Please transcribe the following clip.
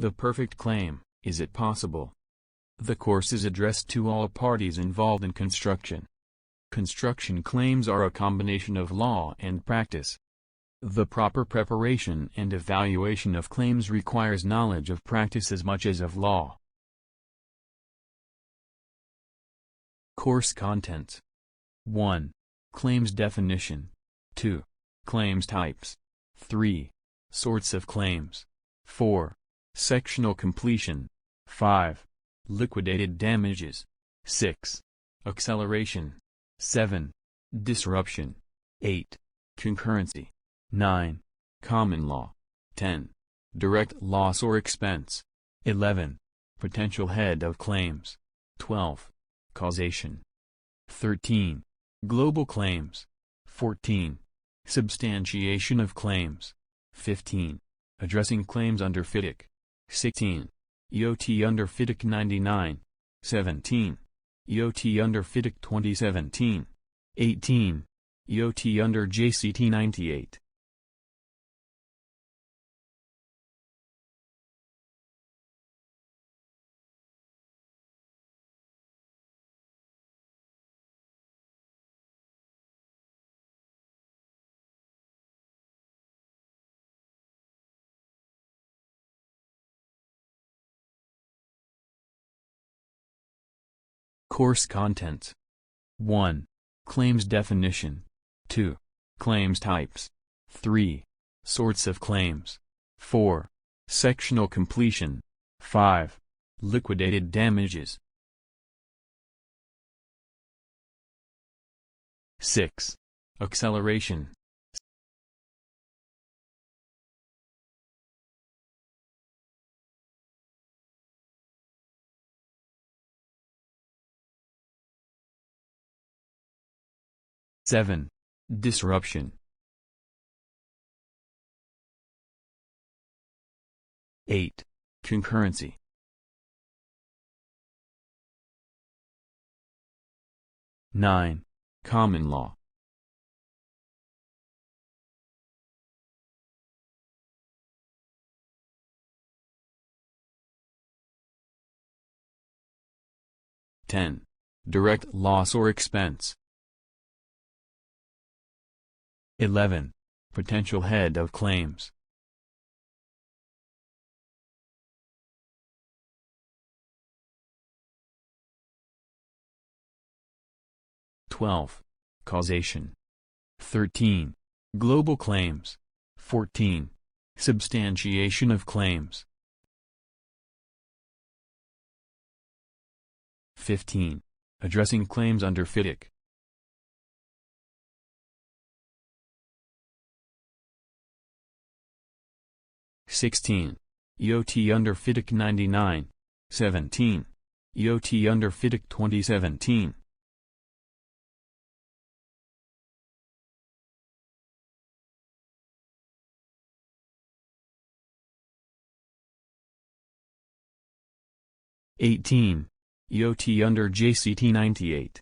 The perfect claim, is it possible? The course is addressed to all parties involved in construction. Construction claims are a combination of law and practice. The proper preparation and evaluation of claims requires knowledge of practice as much as of law. Course contents. 1. Claims definition. 2. Claims types. 3. Sorts of claims. 4. Sectional completion. 5. Liquidated damages. 6. Acceleration. 7. Disruption. 8. Concurrency. 9. Common law. 10. Direct loss or expense. 11. Potential head of claims. 12. Causation. 13. Global claims. 14. Substantiation of claims. 15. Addressing claims under FIDIC. 16. EOT under FIDIC 99. 17. EOT under FIDIC 2017. 18. EOT under JCT 98. Course contents. 1. Claims definition. 2. Claims types. 3. Sorts of claims. 4. Sectional completion. 5. Liquidated damages. 6. Acceleration. 7. Disruption. 8. Concurrency. 9. Common law. 10. Direct loss or expense. 11. Potential head of claims. 12. Causation. 13. Global claims. 14. Substantiation of claims. 15. Addressing claims under FIDIC. 16. EOT under FIDIC 99. 17. EOT under FIDIC 2017. 18. EOT under JCT 98.